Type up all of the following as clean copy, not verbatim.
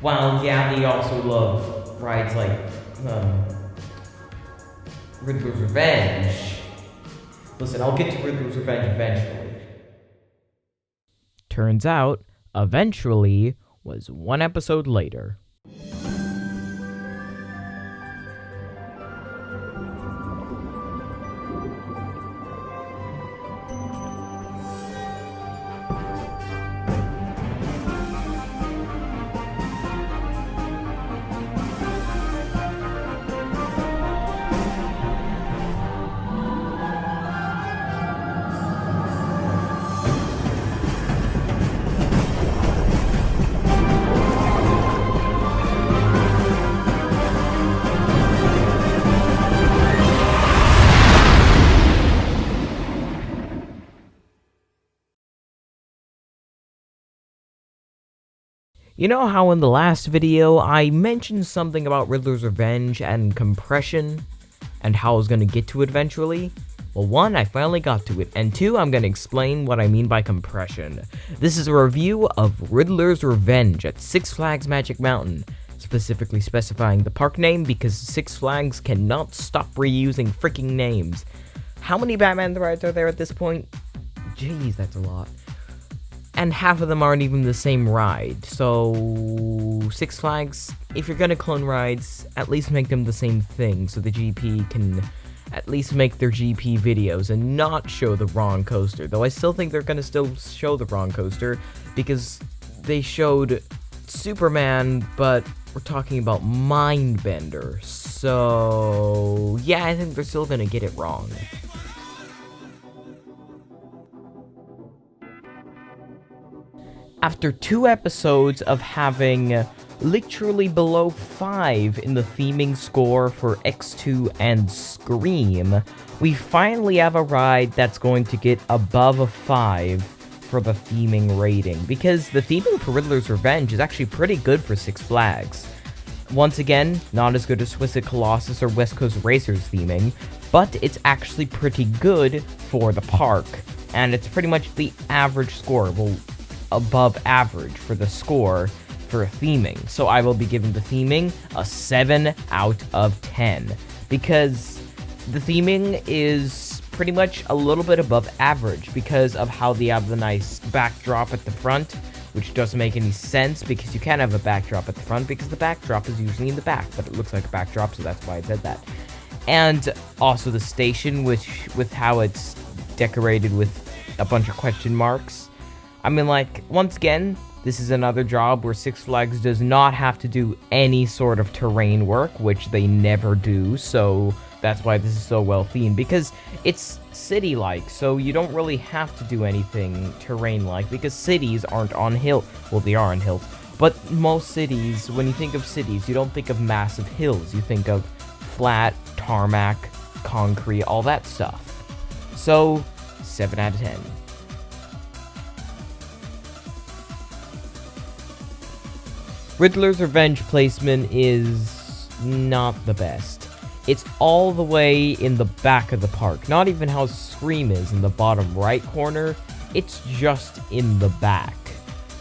While, yeah, they also love rides like Riddler's Revenge. Listen, I'll get to Riddler's Revenge eventually. Turns out, eventually was one episode later. You know how in the last video I mentioned something about Riddler's Revenge and compression, and how I was going to get to it eventually? Well, 1, I finally got to it, and 2, I'm going to explain what I mean by compression. This is a review of Riddler's Revenge at Six Flags Magic Mountain, specifically specifying the park name because Six Flags cannot stop reusing freaking names. How many Batman the rides are there at this point? Jeez, that's a lot. And half of them aren't even the same ride, so Six Flags, if you're gonna clone rides, at least make them the same thing, so the GP can at least make their GP videos and not show the wrong coaster, though I still think they're gonna still show the wrong coaster, because they showed Superman, but we're talking about Mindbender, so yeah, I think they're still gonna get it wrong. After 2 episodes of having literally below 5 in the theming score for X2 and Scream, we finally have a ride that's going to get above a 5 for the theming rating, because the theming for Riddler's Revenge is actually pretty good for Six Flags. Once again, not as good as Twisted Colossus or West Coast Racers theming, but it's actually pretty good for the park, and it's pretty much the average score. Well, above average for the score for theming. So I will be giving the theming a 7 out of 10, because the theming is pretty much a little bit above average because of how they have the nice backdrop at the front, which doesn't make any sense because you can't have a backdrop at the front because the backdrop is usually in the back, but it looks like a backdrop, so that's why I said that. And also the station, which with how it's decorated with a bunch of question marks. I mean, like, once again, this is another job where Six Flags does not have to do any sort of terrain work, which they never do, so that's why this is so well themed, because it's city-like, so you don't really have to do anything terrain-like, because cities aren't on hills. Well, they are on hills, but most cities, when you think of cities, you don't think of massive hills, you think of flat, tarmac, concrete, all that stuff. So, 7 out of 10. Riddler's Revenge placement is not the best. It's all the way in the back of the park. Not even how Scream is in the bottom right corner. It's just in the back.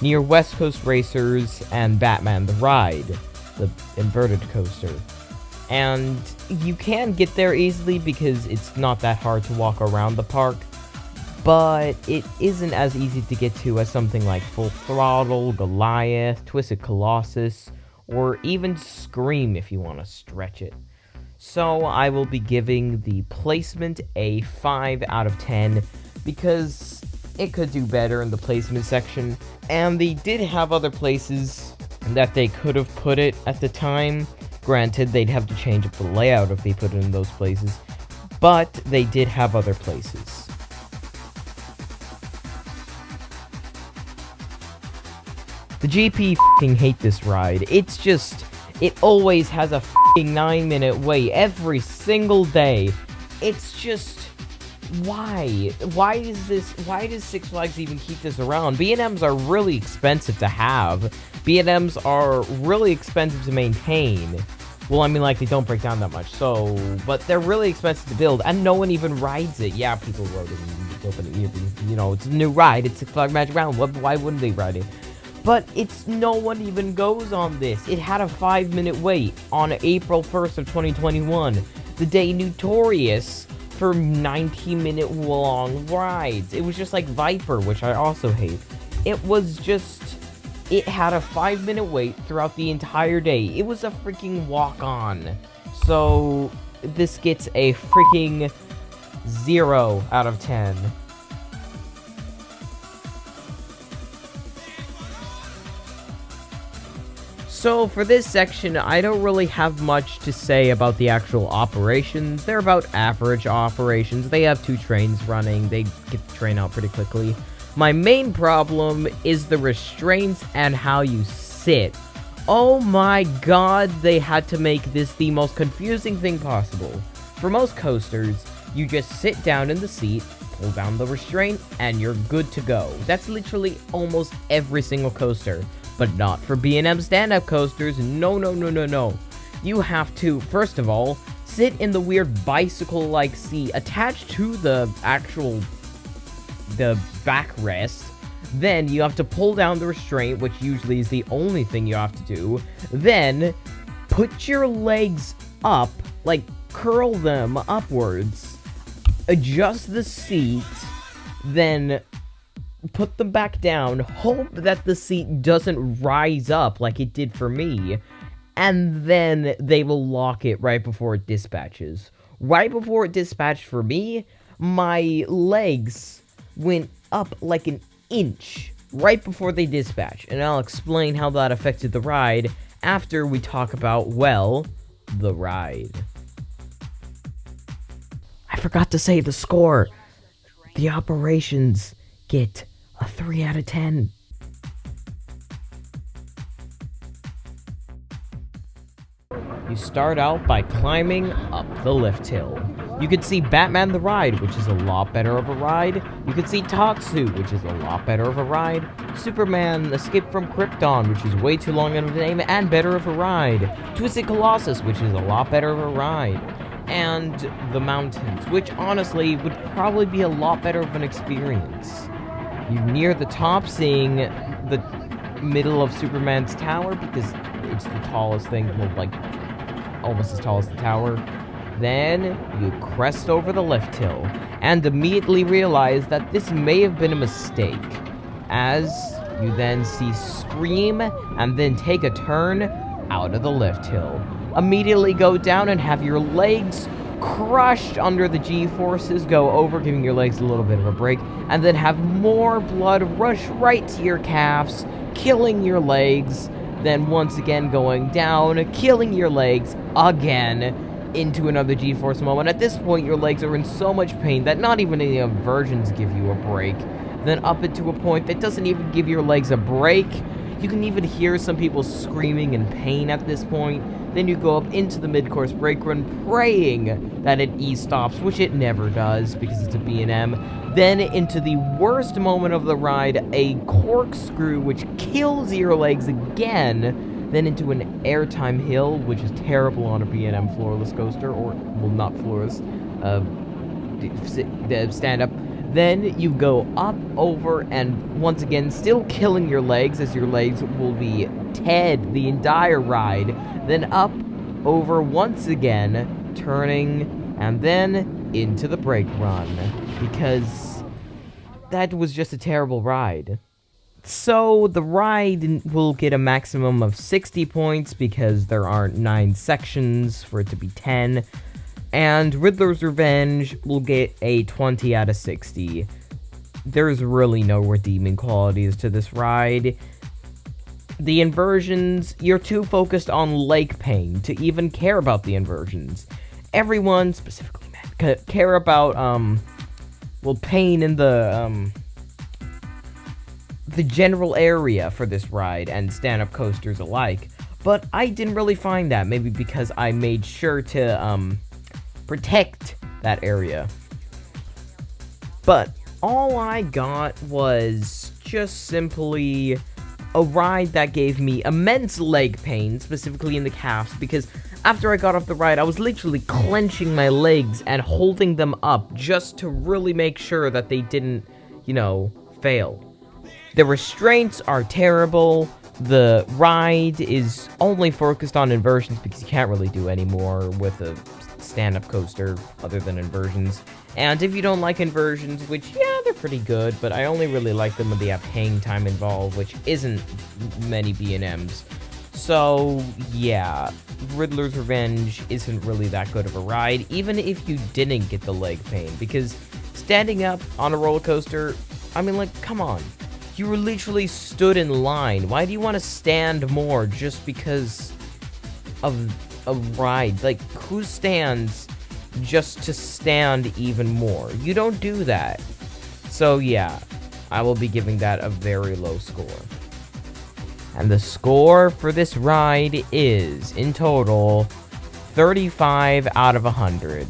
Near West Coast Racers and Batman the Ride, the inverted coaster. And you can get there easily because it's not that hard to walk around the park. But it isn't as easy to get to as something like Full Throttle, Goliath, Twisted Colossus, or even Scream if you want to stretch it. So I will be giving the placement a 5 out of 10 because it could do better in the placement section, and they did have other places that they could have put it at the time. Granted, they'd have to change up the layout if they put it in those places, but they did have other places. The GP f***ing hate this ride. It's just, it always has a f***ing 9-minute wait every single day. It's just, why? Why does Six Flags even keep this around? B&Ms are really expensive to have. B&Ms are really expensive to maintain. Well, I mean, like, they don't break down that much, so, but they're really expensive to build, and no one even rides it. Yeah, people rode it, you know, it's a new ride, it's Six Flags Magic Mountain, why wouldn't they ride it? But no one even goes on this. It had a 5-minute wait on April 1st of 2021, the day notorious for 90-minute long rides. It was just like Viper, which I also hate. It had a 5-minute wait throughout the entire day. It was a freaking walk-on. So this gets a freaking 0 out of 10. So for this section, I don't really have much to say about the actual operations. They're about average operations. They have 2 trains running. They get the train out pretty quickly. My main problem is the restraints and how you sit. Oh my god, they had to make this the most confusing thing possible. For most coasters, you just sit down in the seat, pull down the restraint, and you're good to go. That's literally almost every single coaster. But not for B&M stand-up coasters. No. You have to, first of all, sit in the weird bicycle-like seat attached to the backrest. Then you have to pull down the restraint, which usually is the only thing you have to do. Then put your legs up, like curl them upwards. Adjust the seat. Then put them back down, hope that the seat doesn't rise up like it did for me, and then they will lock it right before it dispatches. Right before it dispatched for me, my legs went up like an inch right before they dispatched, and I'll explain how that affected the ride after we talk about, well, the ride. I forgot to say the score. The operations get a 3 out of 10. You start out by climbing up the lift hill. You can see Batman the Ride, which is a lot better of a ride. You can see Tatsu, which is a lot better of a ride. Superman Escape from Krypton, which is way too long of a name and better of a ride. Twisted Colossus, which is a lot better of a ride. And the mountains, which honestly would probably be a lot better of an experience. You near the top, seeing the middle of Superman's tower, because it's the tallest thing, well, like, almost as tall as the tower. Then you crest over the lift hill, and immediately realize that this may have been a mistake, as you then see Scream, and then take a turn out of the lift hill. Immediately go down and have your legs crushed under the G-forces, go over, giving your legs a little bit of a break, and then have more blood rush right to your calves, killing your legs, then once again going down, killing your legs again, into another G-force moment. At this point, your legs are in so much pain that not even any inversions give you a break. Then up into a point that doesn't even give your legs a break. You can even hear some people screaming in pain at this point. Then you go up into the mid-course brake run, praying that it E-stops, which it never does, because it's a B&M. Then into the worst moment of the ride, a corkscrew, which kills your legs again. Then into an Airtime hill, which is terrible on a B&M floorless coaster, or, well, not floorless, stand-up. Then you go up, over, and once again, still killing your legs, as your legs will be dead the entire ride. Then up, over once again, turning, and then into the brake run, because that was just a terrible ride. So the ride will get a maximum of 60 points, because there aren't 9 sections for it to be 10. And Riddler's Revenge will get a 20 out of 60. There's really no redeeming qualities to this ride. The inversions, you're too focused on leg pain to even care about the inversions. Everyone, specifically men, care about, pain in the general area for this ride and stand-up coasters alike. But I didn't really find that, maybe because I made sure to, protect that area. But all I got was just simply a ride that gave me immense leg pain, specifically in the calves, because after I got off the ride, I was literally clenching my legs and holding them up just to really make sure that they didn't, fail. The restraints are terrible. The ride is only focused on inversions because you can't really do any more with a stand-up coaster other than inversions. And if you don't like inversions, which, yeah, they're pretty good, but I only really like them when they have hang time involved, which isn't many B&Ms. So, yeah, Riddler's Revenge isn't really that good of a ride, even if you didn't get the leg pain, because standing up on a roller coaster, I mean, like, come on. You were literally stood in line. Why do you want to stand more just because of a ride? Like, who stands just to stand even more? You don't do that. So yeah, I will be giving that a very low score. And the score for this ride is, in total, 35 out of 100.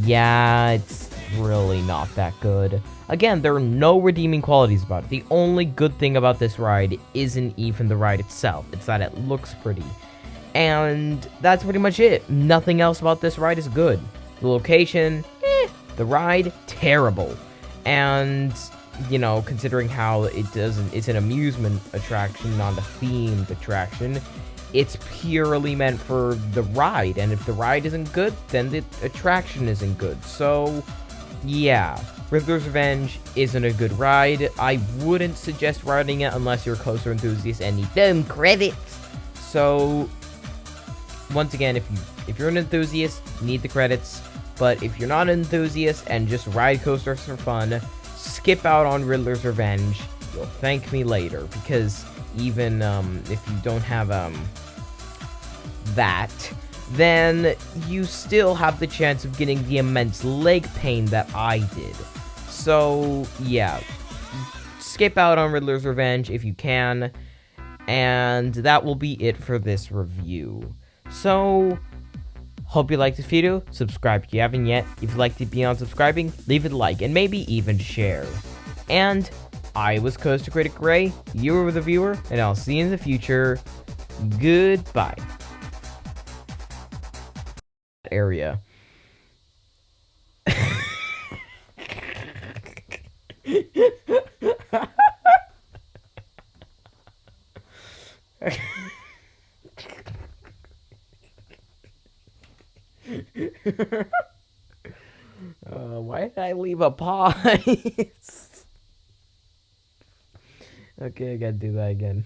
Yeah, it's really not that good. Again, there are no redeeming qualities about it. The only good thing about this ride isn't even the ride itself. It's that it looks pretty. And that's pretty much it. Nothing else about this ride is good. The location, the ride, terrible. And, you know, considering how it's an amusement attraction, not a themed attraction, it's purely meant for the ride. And if the ride isn't good, then the attraction isn't good. So, yeah, Riddler's Revenge isn't a good ride. I wouldn't suggest riding it unless you're a coaster enthusiast and need them credits. So, once again, if you're an enthusiast, you need the credits. But if you're not an enthusiast and just ride coasters for fun, skip out on Riddler's Revenge. You'll thank me later, because even if you don't have that, then you still have the chance of getting the immense leg pain that I did. So yeah, skip out on Riddler's Revenge if you can, and that will be it for this review. So, hope you liked this video. Subscribe if you haven't yet. If you'd like to be on subscribing, leave it a like and maybe even share. And I was Coaster Critic Ray, you were the viewer, and I'll see you in the future. Goodbye. Area. Why did I leave a pause? Okay, I gotta do that again.